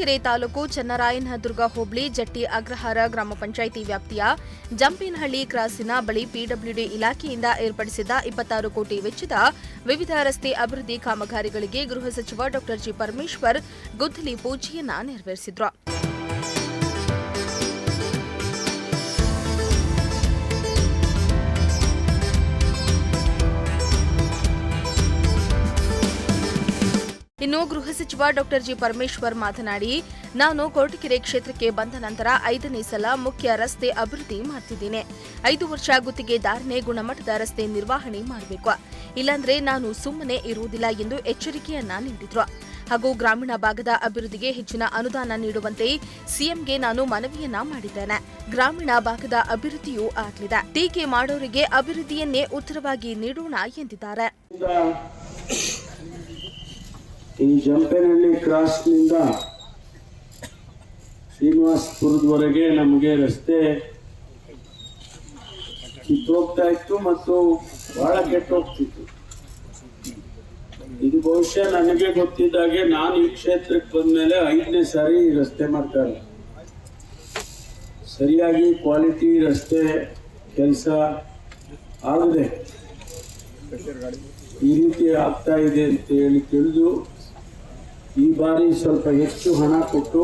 ಕೊರಟಗೆರೆ ತಾಲೂಕು ಚನ್ನರಾಯನದುರ್ಗ ಹೋಬಳಿ ಜಟ್ಟಿ ಅಗ್ರಹಾರ ಗ್ರಾಮ ಪಂಚಾಯಿತಿ ವ್ಯಾಪ್ತಿಯ ಜಂಪೇನಹಳ್ಳಿ ಕ್ರಾಸಿನ ಬಳಿ ಪಿಡಬ್ಲ್ಯೂಡಿ ಇಲಾಖೆಯಿಂದ ಏರ್ಪಡಿಸಿದ್ದ 26 ಕೋಟಿ ವೆಚ್ಚದ ವಿವಿಧ ರಸ್ತೆ ಅಭಿವೃದ್ಧಿ ಕಾಮಗಾರಿಗಳಿಗೆ ಗೃಹ ಸಚಿವ ಡಾ ಜಿ ಪರಮೇಶ್ವರ್ ಗುದ್ದಲಿ ಪೂಜೆಯನ್ನ ನೆರವೇರಿಸಿದರು. ಇನ್ನು ಗೃಹ ಸಚಿವ ಡಾ ಜಿ ಪರಮೇಶ್ವರ್ ಮಾತನಾಡಿ, ನಾನು ಕೊರಟಗೆರೆ ಕ್ಷೇತ್ರಕ್ಕೆ ಬಂದ ನಂತರ 5ನೇ ಸಲ ಮುಖ್ಯ ರಸ್ತೆ ಅಭಿವೃದ್ಧಿ ಮಾಡ್ತಿದ್ದೇನೆ. 5 ವರ್ಷ ಗುತ್ತಿಗೆದಾರನೇ ಗುಣಮಟ್ಟದ ರಸ್ತೆ ನಿರ್ವಹಣೆ ಮಾಡಬೇಕು, ಇಲ್ಲಾಂದ್ರೆ ನಾನು ಸುಮ್ಮನೆ ಇರುವುದಿಲ್ಲ ಎಂದು ಎಚ್ಚರಿಕೆಯನ್ನ ನೀಡಿದ್ರು. ಹಾಗೂ ಗ್ರಾಮೀಣ ಭಾಗದ ಅಭಿವೃದ್ಧಿಗೆ ಹೆಚ್ಚಿನ ಅನುದಾನ ನೀಡುವಂತೆ ಸಿಎಂಗೆ ನಾನು ಮನವಿಯನ್ನ ಮಾಡಿದ್ದೇನೆ. ಗ್ರಾಮೀಣ ಭಾಗದ ಅಭಿವೃದ್ಧಿಯೂ ಆಗಲಿದೆ. ಟೀಕೆ ಮಾಡೋರಿಗೆ ಅಭಿವೃದ್ಧಿಯನ್ನೇ ಉತ್ತರವಾಗಿ ನೀಡೋಣ ಎಂದಿದ್ದಾರೆ. ಈ ಜಂಪೇನಹಳ್ಳಿ ಕ್ರಾಸ್ನಿಂದ ಶ್ರೀನಿವಾಸಪುರದವರೆಗೆ ನಮಗೆ ರಸ್ತೆ ಕಿತ್ತೋಗ್ತಾ ಇತ್ತು ಮತ್ತು ಬಹಳ ಕೆಟ್ಟೋಗ್ತಿತ್ತು. ಇದು ಬಹುಶಃ ನನಗೆ ಗೊತ್ತಿದ್ದಾಗೆ ನಾನು ಈ ಕ್ಷೇತ್ರಕ್ಕೆ ಬಂದ್ಮೇಲೆ 5ನೇ ಸಾರಿ ರಸ್ತೆ ಮಾಡ್ತಾರೆ. ಸರಿಯಾಗಿ ಕ್ವಾಲಿಟಿ ರಸ್ತೆ ಕೆಲಸ ಆಗದೆ ಈ ರೀತಿ ಆಗ್ತಾ ಇದೆ ಅಂತ ಹೇಳಿ ತಿಳಿದು ಈ ಬಾರಿ ಸ್ವಲ್ಪ ಹೆಚ್ಚು ಹಣ ಕೊಟ್ಟು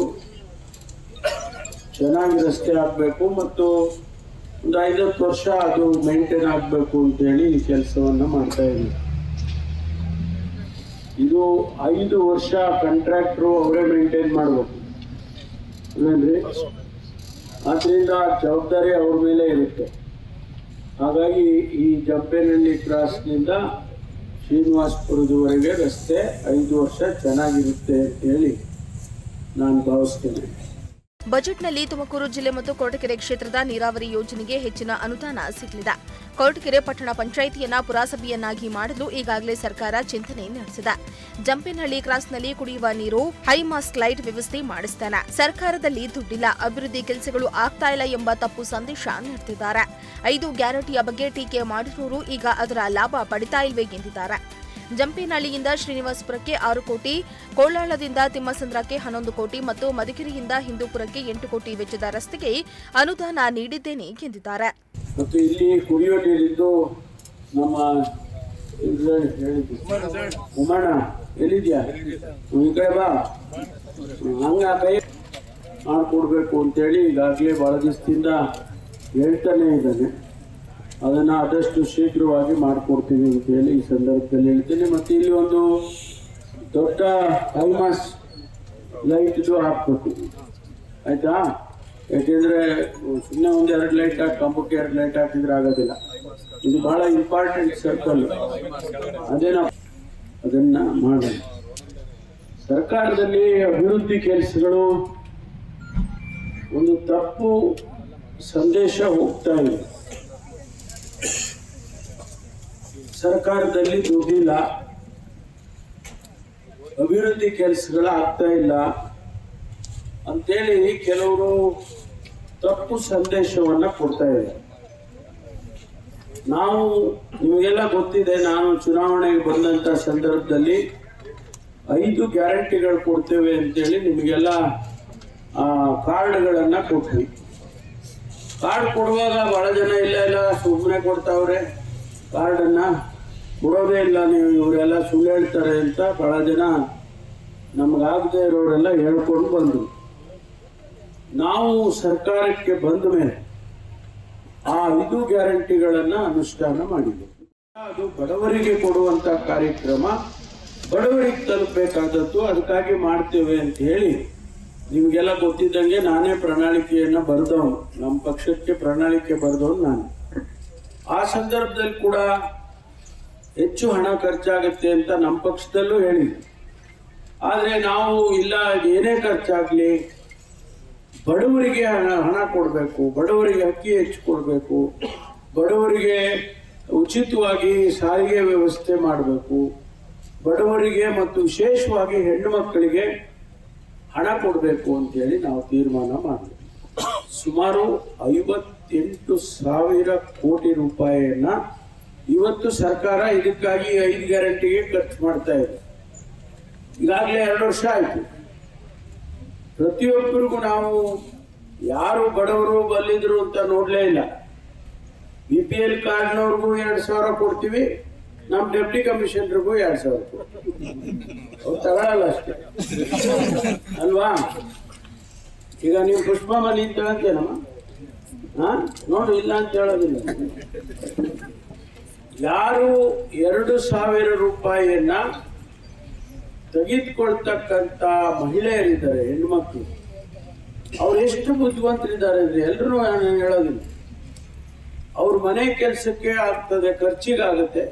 ಚೆನ್ನಾಗಿ ರಸ್ತೆ ಆಗಬೇಕು ಮತ್ತು ಒಂದು 5-10 ವರ್ಷ ಅದು ಮೇಂಟೈನ್ ಆಗಬೇಕು ಅಂತೇಳಿ ಈ ಕೆಲಸವನ್ನು ಮಾಡ್ತಾ ಇದ್ದೀವಿ. ಇದು 5 ವರ್ಷ ಕಾಂಟ್ರಾಕ್ಟ್ರು ಅವರೇ ಮೇಂಟೈನ್ ಮಾಡಬೇಕು ಅಲ್ಲೇನ್ರಿ, ಆದ್ದರಿಂದ ಜವಾಬ್ದಾರಿ ಅವ್ರ ಮೇಲೆ ಇರುತ್ತೆ. ಹಾಗಾಗಿ ಈ ಜಂಪೇನಹಳ್ಳಿ ಕ್ರಾಸ್ನಿಂದ ಶ್ರೀನಿವಾಸಪುರದವರೆಗೆ ರಸ್ತೆ 5 ವರ್ಷ ಚೆನ್ನಾಗಿರುತ್ತೆ ಅಂತ ಹೇಳಿ ನಾನು ಭಾವಿಸ್ತೇನೆ. ಬಜೆಟ್ನಲ್ಲಿ ತುಮಕೂರು ಜಿಲ್ಲೆ ಮತ್ತು ಕೊರಟಗೆರೆ ಕ್ಷೇತ್ರದ ನೀರಾವರಿ ಯೋಜನೆಗೆ ಹೆಚ್ಚಿನ ಅನುದಾನ ಸಿಗಲಿದೆ. ಕೊರಟಗೆರೆ ಪಟ್ಟಣ ಪಂಚಾಯಿತಿಯನ್ನ ಪುರಸಭೆಯನ್ನಾಗಿ ಮಾಡಲು ಈಗಾಗಲೇ ಸರ್ಕಾರ ಚಿಂತನೆ ನಡೆಸಿದೆ. ಜಂಪೇನಹಳ್ಳಿ ಕ್ರಾಸ್ನಲ್ಲಿ ಕುಡಿಯುವ ನೀರು ಹೈಮಾಸ್ಟ್ ಲೈಟ್ ವ್ಯವಸ್ಥೆ ಮಾಡಿಸ್ತೇನೆ. ಸರ್ಕಾರದಲ್ಲಿ ದುಡ್ಡಿಲ್ಲ, ಅಭಿವೃದ್ಧಿ ಕೆಲಸಗಳು ಆಗ್ತಾ ಇಲ್ಲ ಎಂಬ ತಪ್ಪು ಸಂದೇಶ ನೀಡುತ್ತಿದ್ದಾರೆ. 5 ಗ್ಯಾರಂಟಿಯ ಬಗ್ಗೆ ಟೀಕೆ ಮಾಡಿರೋರು ಈಗ ಅದರ ಲಾಭ ಪಡಿತಾ ಇಲ್ವೇ ಎಂದಿದ್ದಾರೆ. ಜಂಪೇನಹಳ್ಳಿಯಿಂದ ಶ್ರೀನಿವಾಸಪುರಕ್ಕೆ 6 ಕೋಟಿ, ಕೋಳಾಳದಿಂದ ತಿಮ್ಮಸಂದ್ರಕ್ಕೆ 11 ಕೋಟಿ ಮತ್ತು ಮಧುಗಿರಿಯಿಂದ ಹಿಂದೂಪುರಕ್ಕೆ 8 ಕೋಟಿ ವೆಚ್ಚದ ರಸ್ತೆಗೆ ಅನುದಾನ ನೀಡಿದ್ದೇನೆ ಎಂದಿದ್ದಾರೆ. ಮತ್ತು ಇಲ್ಲಿ ಕುಡಿಯೋ ನೀರಿದ್ದು ನಮ್ಮ ಉಮಣ್ಣ ಎಲ್ಲಿದ್ಯಾ, ಈ ಕಡೆ ಬಾ, ಹಂಗ ಕೈ ಮಾಡಿಕೊಡ್ಬೇಕು ಅಂತೇಳಿ ಈಗಾಗಲೇ ಬಹಳ ದಿವಸದಿಂದ ಹೇಳ್ತಾನೆ ಇದ್ದಾನೆ. ಅದನ್ನು ಆದಷ್ಟು ಶೀಘ್ರವಾಗಿ ಮಾಡಿಕೊಡ್ತೀವಿ ಅಂತೇಳಿ ಈ ಸಂದರ್ಭದಲ್ಲಿ ಹೇಳ್ತೀನಿ. ಮತ್ತು ಇಲ್ಲಿ ಒಂದು ದೊಡ್ಡ ಹೈಮಾಸ್ ಲೈಟ್ದು ಹಾಕ್ಬೇಕು, ಆಯಿತಾ? ಯಾಕೆಂದರೆ ಸುಮ್ಮನೆ ಒಂದು 2 ಲೈಟ್ ಹಾಕಿ ಕಂಬಕ್ಕೆ 2 ಲೈಟ್ ಹಾಕಿದ್ರೆ ಆಗೋದಿಲ್ಲ. ಇದು ಭಾಳ ಇಂಪಾರ್ಟೆಂಟ್ ಸರ್ಕಲ್, ಅದನ್ನು ಮಾಡೋಣ. ಸರ್ಕಾರದಲ್ಲಿ ಅಭಿವೃದ್ಧಿ ಕೆಲಸಗಳು ಒಂದು ತಪ್ಪು ಸಂದೇಶ ಹೋಗ್ತಾ ಇದೆ. ಸರ್ಕಾರದಲ್ಲಿ ದುಡ್ಡಿಲ್ಲ, ಅಭಿವೃದ್ಧಿ ಕೆಲಸಗಳು ಆಗ್ತಾ ಇಲ್ಲ ಅಂತೇಳಿ ಕೆಲವರು ತಪ್ಪು ಸಂದೇಶವನ್ನ ಕೊಡ್ತಾ ಇದ್ದಾರೆ. ನಾವು ನಿಮಗೆಲ್ಲ ಗೊತ್ತಿದೆ, ನಾನು ಚುನಾವಣೆಗೆ ಬಂದಂತ ಸಂದರ್ಭದಲ್ಲಿ 5 ಗ್ಯಾರಂಟಿಗಳು ಕೊಡ್ತೇವೆ ಅಂತೇಳಿ ನಿಮಗೆಲ್ಲ ಕಾರ್ಡ್ಗಳನ್ನ ಕೊಟ್ವಿ. ಕಾರ್ಡ್ ಕೊಡುವಾಗ ಬಹಳ ಜನ ಇಲ್ಲ ಸುಮ್ಮನೆ ಕೊಡ್ತಾವ್ರೆ, ಕಾರ್ಡನ್ನ ಕೊಡೋದೇ ಇಲ್ಲ, ನೀವು ಇವರೆಲ್ಲ ಸುಳ್ಳು ಹೇಳ್ತಾರೆ ಅಂತ ಬಹಳ ಜನ ನಮಗಾಗದೇ ಇರೋರೆಲ್ಲ ಹೇಳ್ಕೊಂಡು ಬಂದರು. ನಾವು ಸರ್ಕಾರಕ್ಕೆ ಬಂದ ಮೇಲೆ ಆ 5 ಗ್ಯಾರಂಟಿಗಳನ್ನು ಅನುಷ್ಠಾನ ಮಾಡಿದ್ದೇವೆ. ಅದು ಬಡವರಿಗೆ ಕೊಡುವಂತ ಕಾರ್ಯಕ್ರಮ, ಬಡವರಿಗೆ ತಲುಪಬೇಕಾದದ್ದು, ಅದಕ್ಕಾಗಿ ಮಾಡ್ತೇವೆ ಅಂತ ಹೇಳಿ ನಿಮಗೆಲ್ಲ ಗೊತ್ತಿದ್ದಂಗೆ ನಾನೇ ಪ್ರಣಾಳಿಕೆಯನ್ನು ಬರೆದವನು, ನಮ್ಮ ಪಕ್ಷಕ್ಕೆ ಪ್ರಣಾಳಿಕೆ ಬರೆದವನು ನಾನು. ಆ ಸಂದರ್ಭದಲ್ಲಿ ಕೂಡ ಹೆಚ್ಚು ಹಣ ಖರ್ಚಾಗುತ್ತೆ ಅಂತ ನಮ್ಮ ಪಕ್ಷದಲ್ಲೂ ಹೇಳಿದ್ವಿ. ಆದರೆ ನಾವು ಇಲ್ಲ, ಏನೇ ಖರ್ಚಾಗಲಿ ಬಡವರಿಗೆ ಹಣ ಕೊಡಬೇಕು, ಬಡವರಿಗೆ ಅಕ್ಕಿ ಹೆಚ್ಚು ಕೊಡಬೇಕು, ಬಡವರಿಗೆ ಉಚಿತವಾಗಿ ಸಾರಿಗೆ ವ್ಯವಸ್ಥೆ ಮಾಡಬೇಕು, ಬಡವರಿಗೆ ಮತ್ತು ವಿಶೇಷವಾಗಿ ಹೆಣ್ಣು ಮಕ್ಕಳಿಗೆ ಹಣ ಕೊಡಬೇಕು ಅಂತೇಳಿ ನಾವು ತೀರ್ಮಾನ ಮಾಡಿದ್ವಿ. ಸುಮಾರು 58,000 ಕೋಟಿ ರೂಪಾಯಿಯನ್ನ ಇವತ್ತು ಸರ್ಕಾರ ಇದಕ್ಕಾಗಿ 5 ಗ್ಯಾರಂಟಿಗೆ ಖರ್ಚು ಮಾಡ್ತಾ ಇದೆ. ಈಗಾಗಲೇ 2 ವರ್ಷ ಆಯಿತು. ಪ್ರತಿಯೊಬ್ಬರಿಗೂ ನಾವು ಯಾರು ಬಡವರು ಬಲ್ಲಿದ್ರು ಅಂತ ನೋಡ್ಲೇ ಇಲ್ಲ. BPL ಕಾರ್ಡ್ನವ್ರಿಗೂ 2,000 ಕೊಡ್ತೀವಿ, ನಮ್ಮ ಡೆಪ್ಟಿ ಕಮಿಷನರ್ಗೂ 2,000 ಕೊಡ್ತೀವಿ. ಅವ್ರು ತಗೊಳ್ಳಲ್ಲ ಅಷ್ಟೇ ಅಲ್ವಾ? ಈಗ ನೀವು ಪುಷ್ಪ ಮನಿ ಅಂತ ಹೇಳ್ತೇನಮ್ಮ, ನೋಡು ಇಲ್ಲ ಅಂತ ಹೇಳೋದಿಲ್ಲ. ಯಾರು 2,000 ರೂಪಾಯಿಯನ್ನ ತೆಗೆದುಕೊಳ್ತಕ್ಕಂಥ ಮಹಿಳೆಯರಿದ್ದಾರೆ, ಹೆಣ್ಮಕ್ಳು, ಅವ್ರು ಎಷ್ಟು ಬುದ್ಧಿವಂತರಿದ್ದಾರೆ ಅಂದ್ರೆ ಎಲ್ಲರೂ ನಾನು ಹೇಳೋದಿಲ್ಲ. ಅವ್ರ ಮನೆ ಕೆಲಸಕ್ಕೆ ಆಗ್ತದೆ, ಖರ್ಚಿಗಾಗುತ್ತೆ.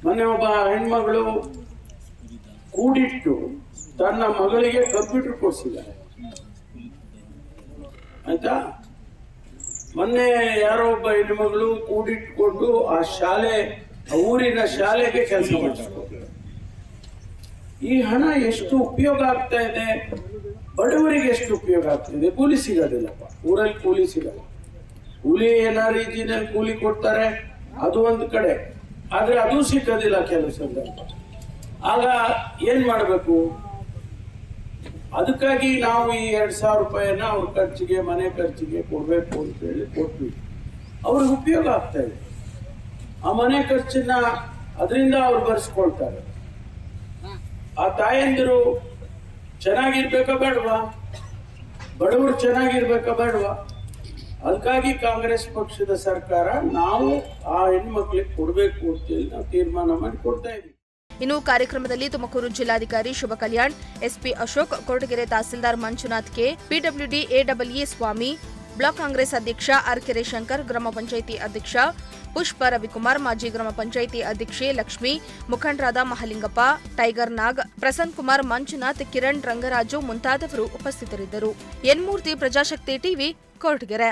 ಮೊನ್ನೆ ಒಬ್ಬ ಹೆಣ್ಮಗಳು ಕೂಡಿಟ್ಟು ತನ್ನ ಮಗಳಿಗೆ ಕಂಪ್ಯೂಟರ್ ಕೊಡಿಸಿದ್ದಾರೆ, ಆಯ್ತಾ? ಮೊನ್ನೆ ಯಾರೋ ಒಬ್ಬ ಹೆಣ್ಮಗಳು ಕೂಡಿಟ್ಕೊಂಡು ಆ ಶಾಲೆ, ಊರಿನ ಶಾಲೆಗೆ ಕೆಲಸ ಮಾಡಿಸ್ಕೊಂಡು ಈ ಹಣ ಎಷ್ಟು ಉಪಯೋಗ ಆಗ್ತಾ ಇದೆ, ಬಡವರಿಗೆ ಎಷ್ಟು ಉಪಯೋಗ ಆಗ್ತಿದೆ. ಕೂಲಿ ಸಿಗೋದಿಲ್ಲಪ್ಪ, ಊರಲ್ಲಿ ಕೂಲಿ ಸಿಗಲ್ಲ. ಕೂಲಿ ಏನೋ ರೀತಿಯಲ್ಲಿ ಕೂಲಿ ಕೊಡ್ತಾರೆ, ಅದು ಒಂದು ಕಡೆ, ಆದ್ರೆ ಅದು ಸಿಗೋದಿಲ್ಲ ಕೆಲವು ಸಂದರ್ಭ. ಆಗ ಏನ್ ಮಾಡಬೇಕು? ಅದಕ್ಕಾಗಿ ನಾವು ಈ 2,000 ರೂಪಾಯಿಯನ್ನ ಅವ್ರ ಖರ್ಚಿಗೆ, ಮನೆ ಖರ್ಚಿಗೆ ಕೊಡ್ಬೇಕು ಅಂತ ಹೇಳಿ ಕೊಟ್ವಿ. ಅವ್ರಿಗೆ ಉಪಯೋಗ ಆಗ್ತಾ ಇದೆ. ಆ ಮನೆ ಖರ್ಚನ್ನ ಅದರಿಂದ ಅವ್ರು ಬರ್ಸ್ಕೊಳ್ತಾರೆ. ಆ ತಾಯಂದಿರು ಚೆನ್ನಾಗಿರ್ಬೇಕಾ ಬೇಡವಾ? ಬಡವರು ಚೆನ್ನಾಗಿರ್ಬೇಕಾ ಬೇಡವಾ? ಅದಕ್ಕಾಗಿ ಕಾಂಗ್ರೆಸ್ ಪಕ್ಷದ ಸರ್ಕಾರ ನಾವು ಆ ಹೆಣ್ಮಕ್ಳಿಗೆ ಕೊಡಬೇಕು ಅಂತೇಳಿ ನಾವು ತೀರ್ಮಾನ ಮಾಡಿ ಕೊಡ್ತಾ ಇದ್ದೀವಿ. ಇನ್ನು ಕಾರ್ಯಕ್ರಮದಲ್ಲಿ ತುಮಕೂರು ಜಿಲ್ಲಾಧಿಕಾರಿ Shubha Kalyan, SP Ashok, Koratagere tahsildar Manjunath K, PWD AWE Swami, block Congress ಅಧ್ಯಕ್ಷ ಆರ್ಕೆರೆ ಶಂಕರ್, ಗ್ರಾಮ ಪಂಚಾಯಿತಿ ಅಧ್ಯಕ್ಷ ಪುಷ್ಪ ರವಿಕುಮಾರ್, ಮಾಜಿ ಗ್ರಾಮ ಪಂಚಾಯಿತಿ ಅಧ್ಯಕ್ಷೆ ಲಕ್ಷ್ಮಿ, ಮುಖಂಡರಾದ ಮಹಲಿಂಗಪ್ಪ, ಟೈಗರ್ ನಾಗ್, ಪ್ರಸನ್ನ ಕುಮಾರ್, ಮಂಜುನಾಥ್, ಕಿರಣ್, ರಂಗರಾಜು ಮುಂತಾದವರು ಉಪಸ್ಥಿತರಿದ್ದರು. ಎನ್ ಮೂರ್ತಿ, ಪ್ರಜಾಶಕ್ತಿ ಟಿವಿ, ಕೊರಟಗೆರೆ.